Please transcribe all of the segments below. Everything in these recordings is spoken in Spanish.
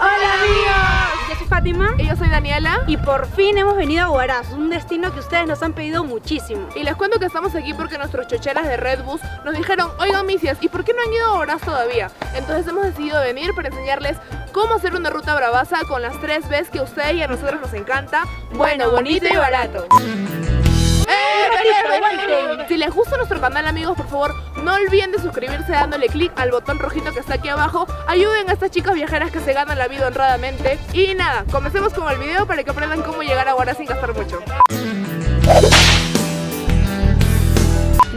¡Hola amigos! Yo soy Fátima. Y yo soy Daniela. Y por fin hemos venido a Huaraz, un destino que ustedes nos han pedido muchísimo. Y les cuento que estamos aquí porque nuestros chocheras de Redbus nos dijeron: oigan misias, ¿y por qué no han ido a Huaraz todavía? Entonces hemos decidido venir para enseñarles cómo hacer una ruta bravaza con las 3 Bs que a ustedes y a nosotros nos encanta: bueno, bonito y barato. Si les gusta nuestro canal, amigos, por favor no olviden de suscribirse dándole clic al botón rojito que está aquí abajo. Ayuden a estas chicas viajeras que se ganan la vida honradamente. Y nada, comencemos con el video para que aprendan cómo llegar a Huaraz sin gastar mucho.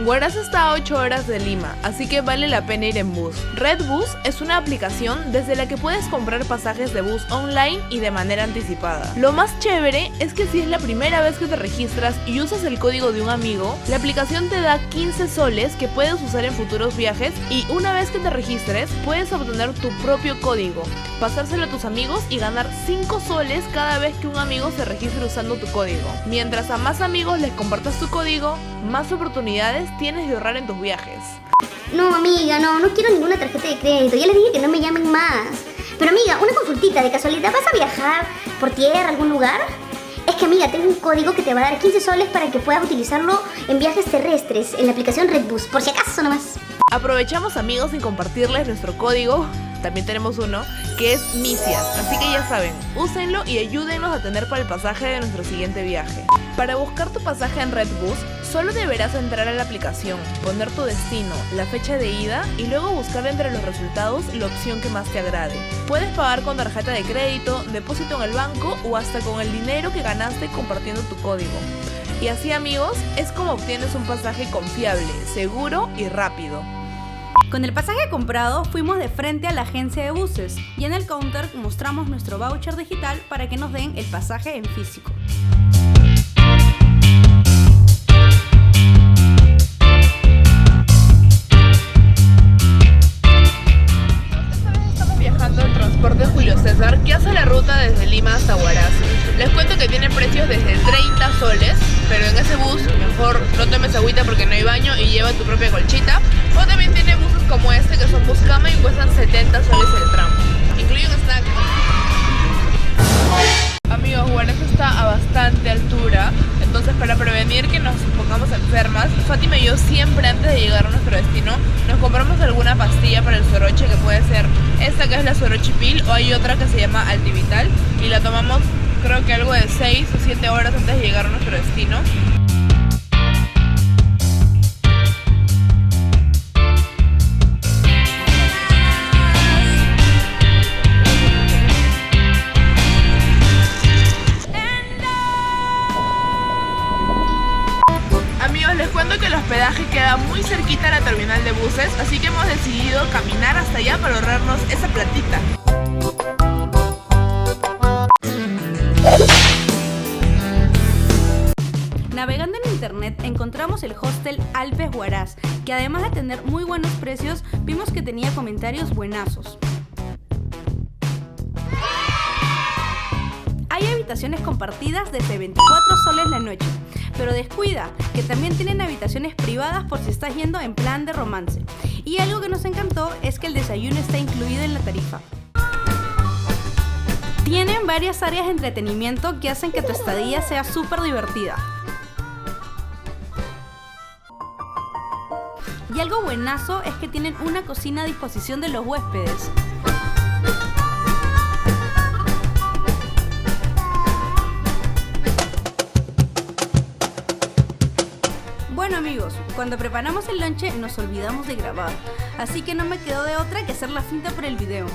Huaraz está a 8 horas de Lima, así que vale la pena ir en bus. Redbus es una aplicación desde la que puedes comprar pasajes de bus online y de manera anticipada. Lo más chévere es que si es la primera vez que te registras y usas el código de un amigo, la aplicación te da 15 soles que puedes usar en futuros viajes, y una vez que te registres puedes obtener tu propio código, pasárselo a tus amigos y ganar 5 soles cada vez que un amigo se registre usando tu código. Mientras a más amigos les compartas tu código, más oportunidades tienes de ahorrar en tus viajes. No, amiga, no quiero ninguna tarjeta de crédito. Ya les dije que no me llamen más. Pero amiga, una consultita, de casualidad, ¿vas a viajar por tierra a algún lugar? Es que amiga, tengo un código que te va a dar 15 soles para que puedas utilizarlo en viajes terrestres en la aplicación Redbus, por si acaso nomás. Aprovechamos, amigos, en compartirles nuestro código. También tenemos uno que es Misias, así que ya saben, úsenlo y ayúdenos a tener para el pasaje de nuestro siguiente viaje. Para buscar tu pasaje en Redbus, solo deberás entrar a la aplicación, poner tu destino, la fecha de ida y luego buscar entre los resultados la opción que más te agrade. Puedes pagar con tarjeta de crédito, depósito en el banco o hasta con el dinero que ganaste compartiendo tu código. Y así, amigos, es como obtienes un pasaje confiable, seguro y rápido. Con el pasaje comprado fuimos de frente a la agencia de buses y en el counter mostramos nuestro voucher digital para que nos den el pasaje en físico. Estamos viajando en transporte Julio César, que hace la ruta desde Lima hasta Huaraz. Les cuento que tiene precios desde 30 soles, pero en ese bus mejor no tomes agüita porque no hay baño y lleva tu propia colchita. O también tiene buses como este que son bus cama y cuestan 70 soles el tramo. Incluye un snack. Amigos, Huaraz está a bastante altura, entonces para prevenir que nos pongamos enfermas, Fátima y yo siempre antes de llegar a nuestro destino nos compramos alguna pastilla para el soroche, que puede ser esta que es la Sorochipil, o hay otra que se llama Altivital, y la tomamos creo que algo de 6 o 7 horas antes de llegar a nuestro destino. Amigos, les cuento que el hospedaje queda muy cerquita a la terminal de buses, así que hemos decidido caminar hasta allá para ahorrarnos esa platita. Navegando en internet encontramos el hostel Alpes Huaraz, que además de tener muy buenos precios, vimos que tenía comentarios buenazos. Hay habitaciones compartidas desde 24 soles la noche, pero descuida que también tienen habitaciones privadas por si estás yendo en plan de romance. Y algo que nos encantó es que el desayuno está incluido en la tarifa. Tienen varias áreas de entretenimiento que hacen que tu estadía sea súper divertida. Y algo buenazo es que tienen una cocina a disposición de los huéspedes. Bueno amigos, cuando preparamos el lonche nos olvidamos de grabar, así que no me quedó de otra que hacer la finta por el video.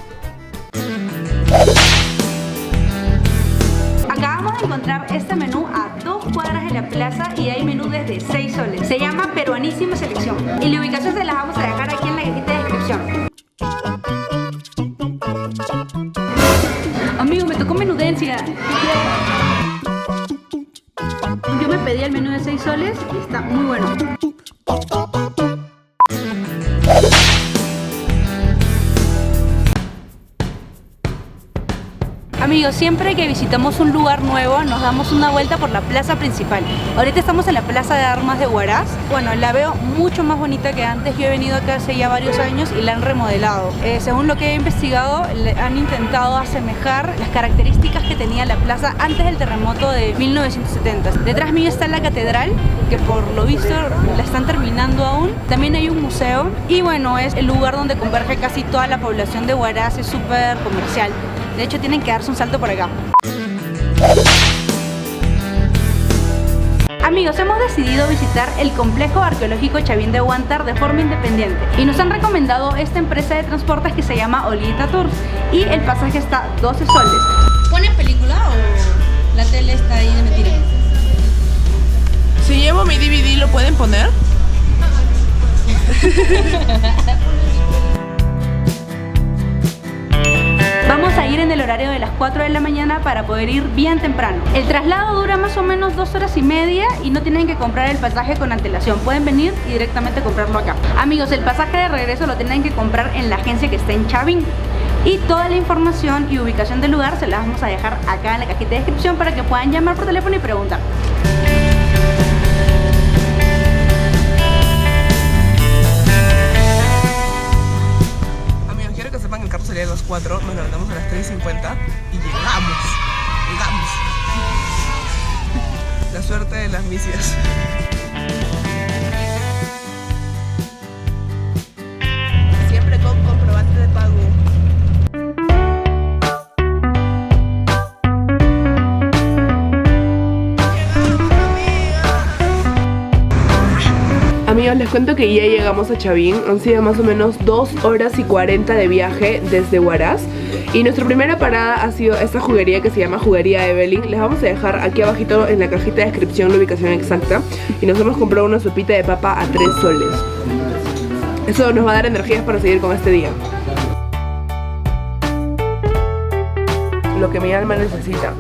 Acabamos de encontrar este menú a 2 cuadras de la plaza y hay menú desde 6 soles. Se llama Peruanísima Selección y la ubicación se las vamos a dejar aquí en la cajita de descripción. Amigo, me tocó menudencia. Yo me pedí el menú de 6 soles y está muy bueno. Amigos, siempre que visitamos un lugar nuevo nos damos una vuelta por la plaza principal. Ahorita estamos en la Plaza de Armas de Huaraz. Bueno, la veo mucho más bonita que antes. Yo he venido acá hace ya varios años y la han remodelado. Según lo que he investigado, han intentado asemejar las características que tenía la plaza antes del terremoto de 1970. Detrás mío está la catedral, que por lo visto la están terminando aún. También hay un museo y bueno, es el lugar donde converge casi toda la población de Huaraz. Es súper comercial. De hecho, tienen que darse un salto por acá. Amigos, hemos decidido visitar el complejo arqueológico Chavín de Huántar de forma independiente y nos han recomendado esta empresa de transportes que se llama Olita Tours y el pasaje está 12 soles. ¿Ponen película o la tele está ahí de mentira? Si llevo mi DVD, ¿lo pueden poner? Vamos a ir en el horario de las 4 de la mañana para poder ir bien temprano. El traslado dura más o menos 2 horas y media y no tienen que comprar el pasaje con antelación. Pueden venir y directamente comprarlo acá. Amigos, el pasaje de regreso lo tienen que comprar en la agencia que está en Chavín. Y toda la información y ubicación del lugar se las vamos a dejar acá en la cajita de descripción para que puedan llamar por teléfono y preguntar. Salía a las 4, nos levantamos a las 3:50 y llegamos. La suerte de las misias. Siempre con comprobante de pago. Amigos, les cuento que ya llegamos a Chavín. Han sido más o menos 2 horas y 40 de viaje desde Huaraz. Y nuestra primera parada ha sido esta juguería que se llama Juguería Evelyn. Les vamos a dejar aquí abajito en la cajita de descripción la ubicación exacta. Y nos hemos comprado una sopita de papa a 3 soles. Eso nos va a dar energías para seguir con este día. Lo que mi alma necesita.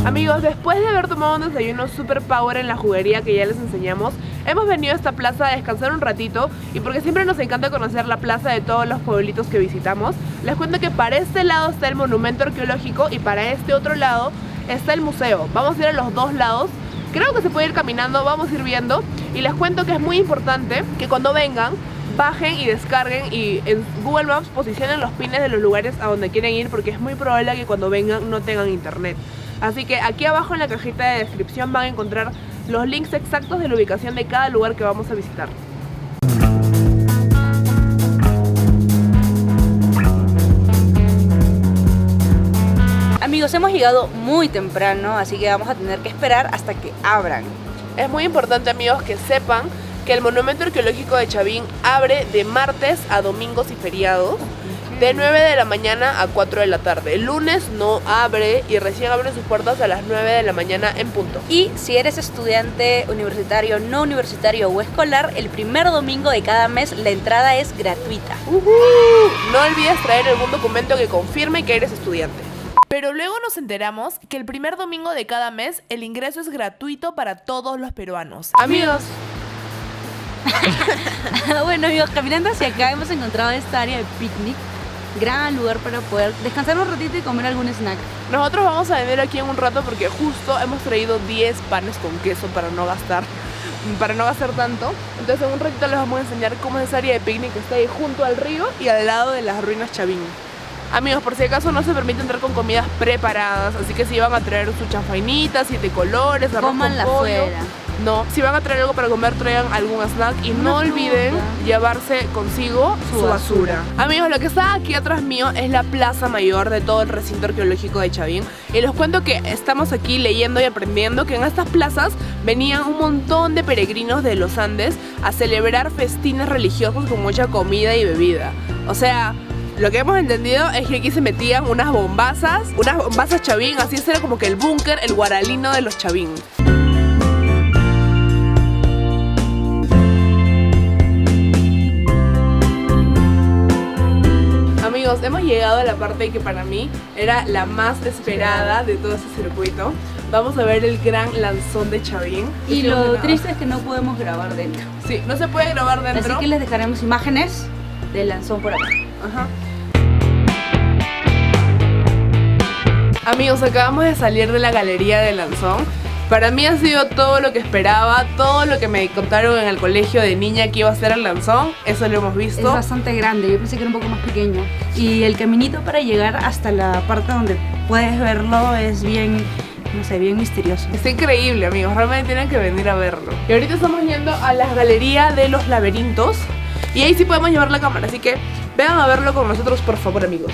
Amigos, después de haber tomado un desayuno super power en la juguería que ya les enseñamos, hemos venido a esta plaza a descansar un ratito y porque siempre nos encanta conocer la plaza de todos los pueblitos que visitamos, les cuento que para este lado está el monumento arqueológico y para este otro lado está el museo. Vamos a ir a los dos lados, creo que se puede ir caminando, vamos a ir viendo y les cuento que es muy importante que cuando vengan bajen y descarguen y en Google Maps posicionen los pines de los lugares a donde quieren ir porque es muy probable que cuando vengan no tengan internet. Así que aquí abajo en la cajita de descripción van a encontrar los links exactos de la ubicación de cada lugar que vamos a visitar. Amigos, hemos llegado muy temprano, así que vamos a tener que esperar hasta que abran. Es muy importante, amigos, que sepan que el Monumento Arqueológico de Chavín abre de martes a domingos y feriados, de 9 de la mañana a 4 de la tarde. El lunes no abre y recién abren sus puertas a las 9 de la mañana en punto. Y si eres estudiante universitario, no universitario o escolar, el primer domingo de cada mes la entrada es gratuita. No olvides traer algún documento que confirme que eres estudiante. Pero luego nos enteramos que el primer domingo de cada mes el ingreso es gratuito para todos los peruanos. Amigos, bueno amigos, caminando hacia acá hemos encontrado esta área de picnic. Gran lugar para poder descansar un ratito y comer algún snack. Nosotros vamos a venir aquí en un rato porque justo hemos traído 10 panes con queso para no gastar tanto. Entonces en un ratito les vamos a enseñar cómo es esa área de picnic que está ahí junto al río y al lado de las ruinas Chavín. Amigos, por si acaso no se permite entrar con comidas preparadas, así que si van a traer su chanfainita, 7 colores, arroz con pollo, fuera. No, si van a traer algo para comer, traigan algún snack y no olviden llevarse consigo su basura. Amigos, lo que está aquí atrás mío es la plaza mayor de todo el recinto arqueológico de Chavín. Y les cuento que estamos aquí leyendo y aprendiendo que en estas plazas venían un montón de peregrinos de los Andes a celebrar festines religiosos con mucha comida y bebida. O sea, lo que hemos entendido es que aquí se metían unas bombazas Chavín, así era como que el búnker, el guaralino de los Chavín. Amigos, hemos llegado a la parte que para mí era la más esperada de todo ese circuito. Vamos a ver el gran lanzón de Chavín. Y lo triste es que no podemos grabar dentro. Sí, no se puede grabar dentro. Así que les dejaremos imágenes del Lanzón por acá. Ajá. Amigos, acabamos de salir de la galería de Lanzón. Para mí ha sido todo lo que esperaba, todo lo que me contaron en el colegio de niña que iba a ser el Lanzón, eso lo hemos visto. Es bastante grande, yo pensé que era un poco más pequeño. Y el caminito para llegar hasta la parte donde puedes verlo es bien, no sé, bien misterioso. Está increíble, amigos, realmente tienen que venir a verlo. Y ahorita estamos yendo a la galería de los laberintos y ahí sí podemos llevar la cámara, así que vengan a verlo con nosotros, por favor, amigos.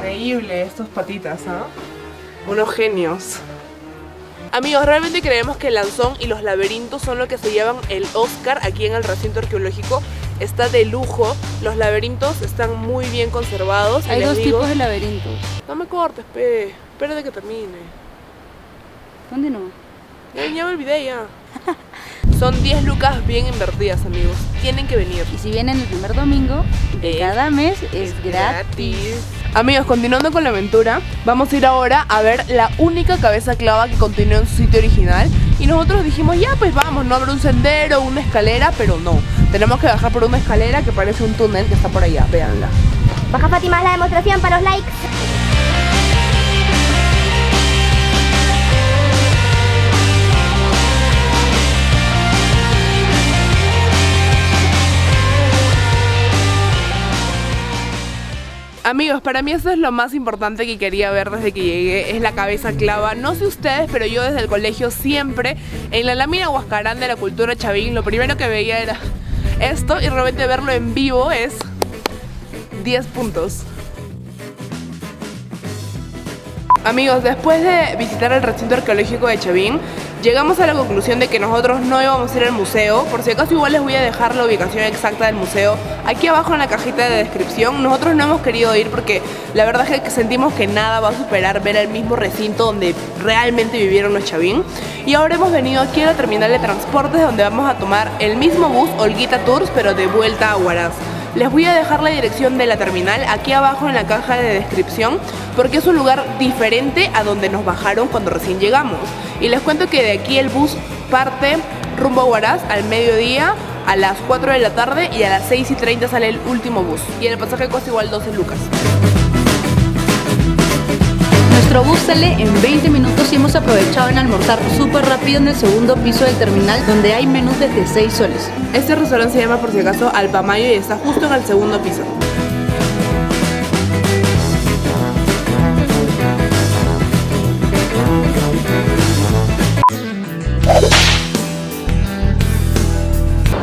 Increíble estos patitas, ¿ah? Unos genios. Amigos, realmente creemos que el Lanzón y los laberintos son lo que se llevan el Oscar aquí en el recinto arqueológico. Está de lujo, los laberintos están muy bien conservados. Hay dos tipos de laberintos. No me cortes, espérate que termine. ¿Dónde no? Ya me olvidé ya. Son 10 lucas bien invertidas, amigos. Tienen que venir. Y si vienen el primer domingo de cada mes es gratis. Amigos, continuando con la aventura, vamos a ir ahora a ver la única cabeza clava que continúa en su sitio original. Y nosotros dijimos, ya pues vamos, no habrá un sendero, una escalera, pero no. Tenemos que bajar por una escalera que parece un túnel que está por allá, véanla. Baja Fátima, la demostración para los likes. Amigos, para mí eso es lo más importante que quería ver desde que llegué, es la cabeza clava. No sé ustedes, pero yo desde el colegio siempre, en la lámina Huascarán de la cultura chavín, lo primero que veía era esto y realmente verlo en vivo es 10 puntos. Amigos, después de visitar el recinto arqueológico de Chavín, llegamos a la conclusión de que nosotros no íbamos a ir al museo. Por si acaso igual les voy a dejar la ubicación exacta del museo aquí abajo en la cajita de descripción. Nosotros no hemos querido ir porque la verdad es que sentimos que nada va a superar ver el mismo recinto donde realmente vivieron los Chavín. Y ahora hemos venido aquí a la terminal de transportes donde vamos a tomar el mismo bus Olguita Tours pero de vuelta a Huaraz. Les voy a dejar la dirección de la terminal aquí abajo en la caja de descripción porque es un lugar diferente a donde nos bajaron cuando recién llegamos. Y les cuento que de aquí el bus parte rumbo a Huaraz al mediodía, a las 4 de la tarde y a las 6:30 sale el último bus. Y el pasaje cuesta igual 12 lucas. Nuestro bus sale en 20 minutos y hemos aprovechado en almorzar súper rápido en el segundo piso del terminal donde hay menús desde 6 soles. Este restaurante se llama por si acaso Alpamayo y está justo en el segundo piso.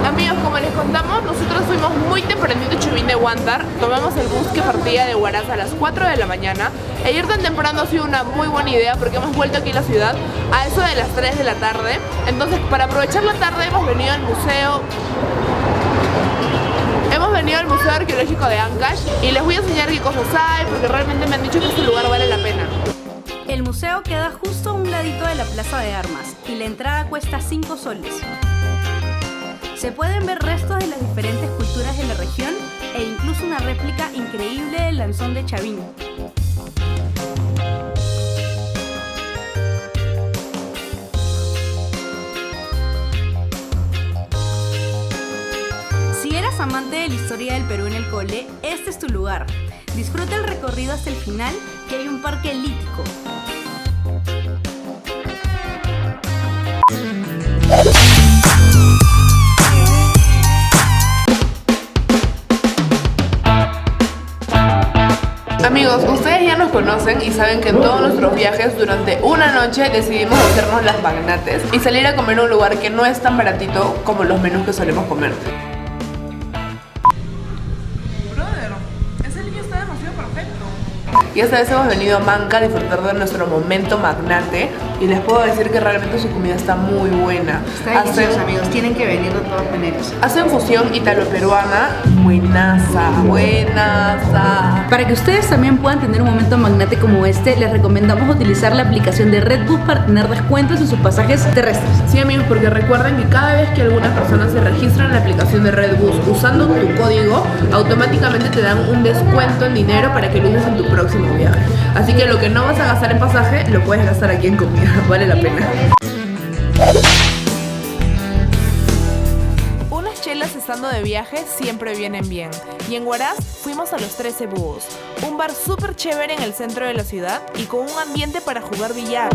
Amigos, como les contamos, nosotros fuimos muy tempranito a Chavín de Huántar. Tomamos el bus que partía de Huaraz a las 4 de la mañana. E ir tan temprano ha sido una muy buena idea porque hemos vuelto aquí a la ciudad a eso de las 3 de la tarde. Entonces, para aprovechar la tarde hemos venido al museo. Hemos venido al Museo Arqueológico de Ancash y les voy a enseñar qué cosas hay porque realmente me han dicho que este lugar vale la pena. El museo queda justo a un ladito de la Plaza de Armas y la entrada cuesta 5 soles. Se pueden ver restos de las diferentes culturas de la región e incluso una réplica increíble del Lanzón de Chavín. Si eras amante de la historia del Perú en el cole, este es tu lugar. Disfruta el recorrido hasta el final, que hay un parque lítico. Amigos, ustedes ya nos conocen y saben que en todos nuestros viajes durante una noche decidimos hacernos las magnates y salir a comer a un lugar que no es tan baratito como los menús que solemos comer. Brother, ese niño está demasiado perfecto. Y esta vez hemos venido a Manca a disfrutar de nuestro momento magnate. y les puedo decir que realmente su comida está muy buena. Está delicioso, amigos, tienen que venir de todas maneras. Hacen fusión italo-peruana, buenaza, buenaza. Para que ustedes también puedan tener un momento magnate como este, les recomendamos utilizar la aplicación de Redbus para tener descuentos en sus pasajes terrestres. Sí, amigos, porque recuerden que cada vez que algunas personas se registran en la aplicación de Redbus usando tu código, automáticamente te dan un descuento en dinero para que lo uses en tu próximo viaje. Así que lo que no vas a gastar en pasaje, lo puedes gastar aquí en comida. Vale la pena. Unas chelas estando de viaje siempre vienen bien. Y en Huaraz fuimos a los 13 Búhos, un bar súper chévere en el centro de la ciudad y con un ambiente para jugar billar.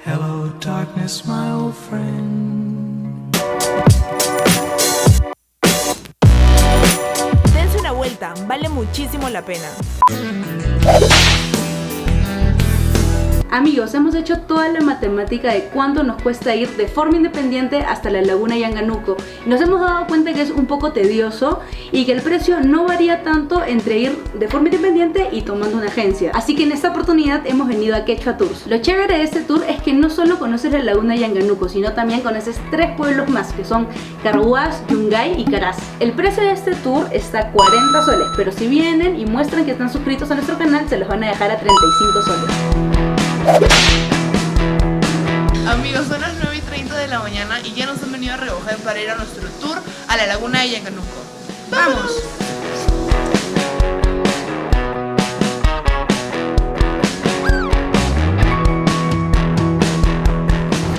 Hello, darkness, my old friend. Dense una vuelta, vale muchísimo la pena. Amigos, hemos hecho toda la matemática de cuánto nos cuesta ir de forma independiente hasta la Laguna Yanganuco. Nos hemos dado cuenta que es un poco tedioso y que el precio no varía tanto entre ir de forma independiente y tomando una agencia. Así que en esta oportunidad hemos venido a Quechua Tours. Lo chévere de este tour es que no solo conoces la Laguna Yanganuco, sino también conoces 3 pueblos más, que son Carhuaz, Yungay y Caraz. El precio de este tour está a 40 soles, pero si vienen y muestran que están suscritos a nuestro canal, se los van a dejar a 35 soles. Amigos, son las 9:30 de la mañana y ya nos han venido a recoger para ir a nuestro tour a la Laguna de Yanganuco. ¡Vamos!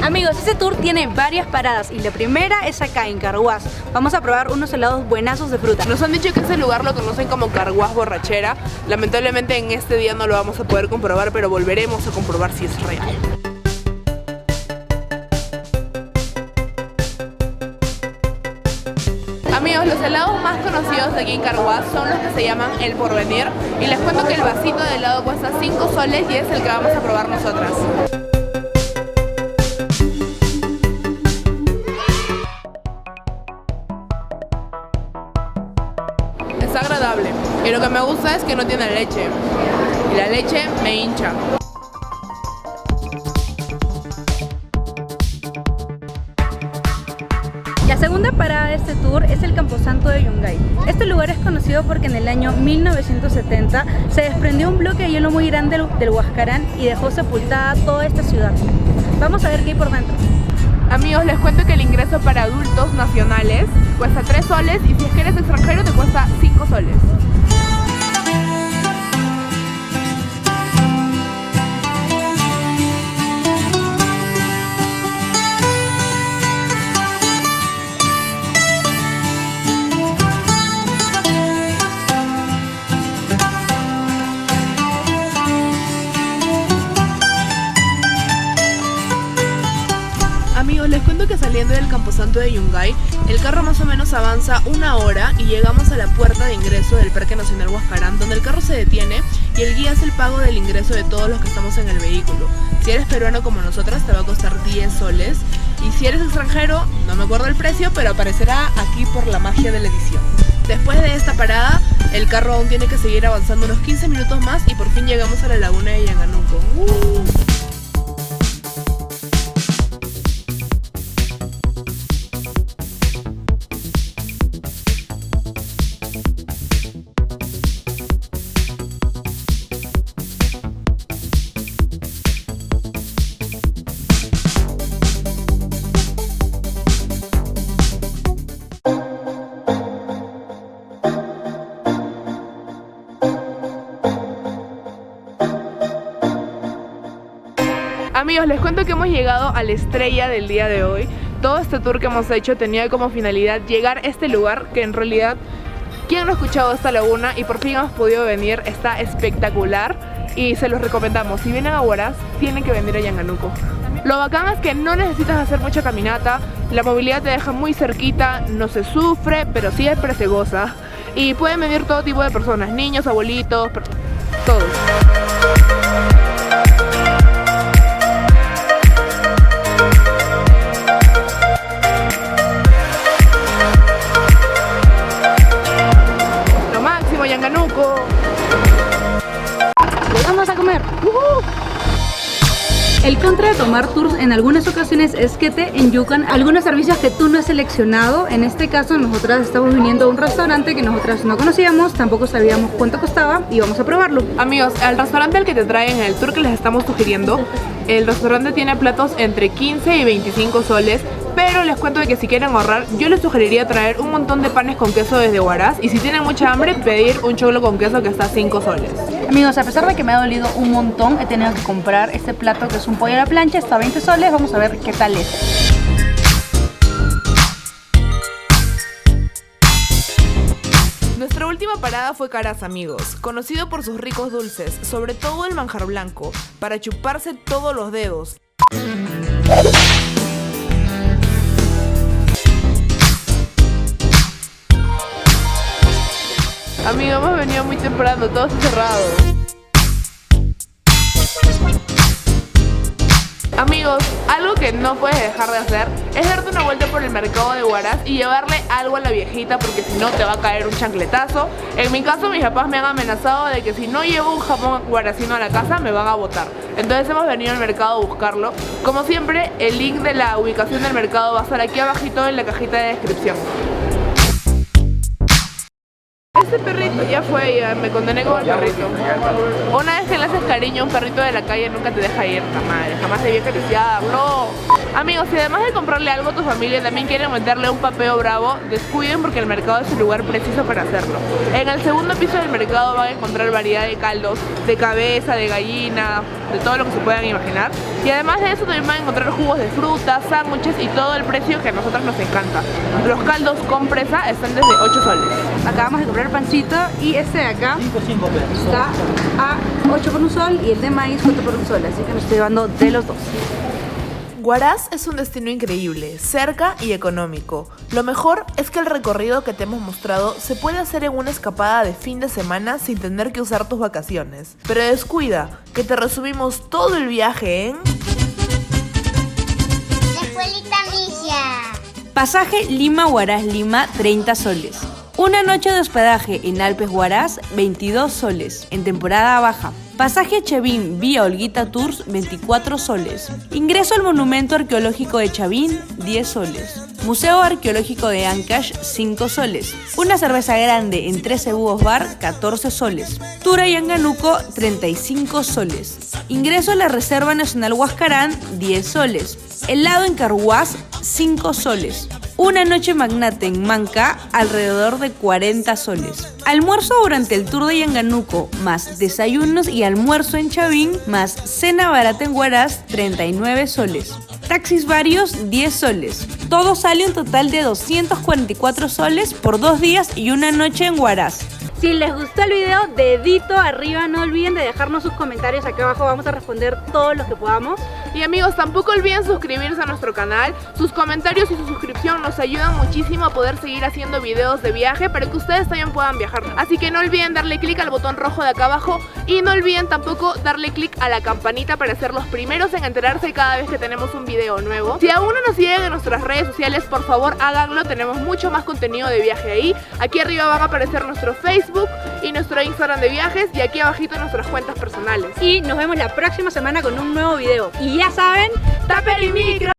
Amigos, este tour tiene varias paradas y la primera es acá en Carhuaz. Vamos a probar unos helados buenazos de fruta. Nos han dicho que ese lugar lo conocen como Carhuaz Borrachera. Lamentablemente en este día no lo vamos a poder comprobar, pero volveremos a comprobar si es real. Amigos, los helados más conocidos de aquí en Carhuaz son los que se llaman El Porvenir. Y les cuento que el vasito de helado cuesta 5 soles y es el que vamos a probar nosotras. Es agradable y lo que me gusta es que no tiene leche y la leche me hincha. La segunda parada de este tour es el Camposanto de Yungay. Este lugar es conocido porque en el año 1970 se desprendió un bloque de hielo muy grande del Huascarán y dejó sepultada toda esta ciudad. Vamos a ver qué hay por dentro. Amigos, les cuento que el ingreso para adultos nacionales cuesta 3 soles y si es que eres extranjero te cuesta 5 soles. Amigos, les cuento que saliendo del Camposanto de Yungay, el carro más o menos avanza 1 hora y llegamos a la puerta de ingreso del Parque Nacional Huascarán, donde el carro se detiene y el guía hace el pago del ingreso de todos los que estamos en el vehículo. Si eres peruano como nosotras te va a costar 10 soles y si eres extranjero, no me acuerdo el precio, pero aparecerá aquí por la magia de la edición. Después de esta parada, el carro aún tiene que seguir avanzando unos 15 minutos más y por fin llegamos a la Laguna de Yanganuco. Amigos, les cuento que hemos llegado a la estrella del día de hoy. Todo este tour que hemos hecho tenía como finalidad llegar a este lugar que en realidad, ¿quién no ha escuchado esta laguna? Y por fin hemos podido venir, está espectacular y se los recomendamos. Si vienen a Huaraz, tienen que venir a Yanganuco. Lo bacán es que no necesitas hacer mucha caminata, la movilidad te deja muy cerquita, no se sufre, pero siempre se goza. Y pueden venir todo tipo de personas, niños, abuelitos, todos. Yanganuco. Vamos a comer. en algunas ocasiones es que te enyucan algunos servicios que tú no has seleccionado. En este caso nosotras estamos viniendo a un restaurante que nosotras no conocíamos, tampoco sabíamos cuánto costaba y vamos a probarlo. Amigos, al restaurante al que te traen en el tour que les estamos sugiriendo, el restaurante tiene platos entre 15 y 25 soles, pero les cuento de que si quieren ahorrar, yo les sugeriría traer un montón de panes con queso desde Huaraz y si tienen mucha hambre, pedir un choclo con queso que está a 5 soles. Amigos, a pesar de que me ha dolido un montón, he tenido que comprar este plato que es un pollo a la plancha, está a 20 soles, vamos a ver qué tal es. Nuestra última parada fue Caraz, amigos, conocido por sus ricos dulces, sobre todo el manjar blanco, para chuparse todos los dedos. Amigo, hemos venido muy temprano, todo está cerrado. Amigos, algo que no puedes dejar de hacer es darte una vuelta por el mercado de Huaraz y llevarle algo a la viejita porque si no te va a caer un chancletazo. En mi caso, mis papás me han amenazado de que si no llevo un jamón huaracino a la casa me van a botar. Entonces hemos venido al mercado a buscarlo. Como siempre, el link de la ubicación del mercado va a estar aquí abajito en la cajita de descripción. Este perrito ya fue, ya me condené con el perrito. Una vez que le haces cariño a un perrito de la calle nunca te deja ir, jamás debía acariciarlo. Amigos, si además de comprarle algo a tu familia también quieren meterle un papeo bravo, descuiden porque el mercado es el lugar preciso para hacerlo. En el segundo piso del mercado van a encontrar variedad de caldos, de cabeza, de gallina, de todo lo que se puedan imaginar. Y además de eso también van a encontrar jugos de fruta, sándwiches y todo el precio que a nosotros nos encanta. Los caldos con presa están desde 8 soles. Acabamos de comprar pancito y este de acá está a 8 por un sol y el de maíz 4 por un sol, así que me estoy llevando de los dos. Huaraz es un destino increíble, cerca y económico. Lo mejor es que el recorrido que te hemos mostrado se puede hacer en una escapada de fin de semana sin tener que usar tus vacaciones. Pero descuida, que te resumimos todo el viaje en... La escuelita Misia. Pasaje Lima-Huaraz-Lima, 30 soles. Una noche de hospedaje en Alpes Huaraz, 22 soles, en temporada baja. Pasaje Chavín vía Olguita Tours, 24 soles. Ingreso al Monumento Arqueológico de Chavín, 10 soles. Museo Arqueológico de Ancash, 5 soles. Una cerveza grande en 13 Búhos Bar, 14 soles. Tour a Yanganuco, 35 soles. Ingreso a la Reserva Nacional Huascarán, 10 soles. Helado en Carhuaz, 5 soles. Una noche magnate en Manca, alrededor de 40 soles. Almuerzo durante el tour de Yanganuco, más desayunos y almuerzo en Chavín, más cena barata en Huaraz, 39 soles. Taxis varios, 10 soles. Todo sale un total de 244 soles por 2 días y una noche en Huaraz. Si les gustó el video, dedito arriba, no olviden de dejarnos sus comentarios acá abajo, vamos a responder todos los que podamos. Y amigos, tampoco olviden suscribirse a nuestro canal. Sus comentarios y su suscripción nos ayudan muchísimo a poder seguir haciendo videos de viaje para que ustedes también puedan viajar. Así que no olviden darle clic al botón rojo de acá abajo y no olviden tampoco darle clic a la campanita para ser los primeros en enterarse cada vez que tenemos un video nuevo. Si aún no nos siguen en nuestras redes sociales, por favor háganlo, tenemos mucho más contenido de viaje ahí. Aquí arriba van a aparecer nuestro Facebook y nuestro Instagram de viajes y aquí abajito nuestras cuentas personales. Y nos vemos la próxima semana con un nuevo video. Y ya saben, ¡tapen el micro!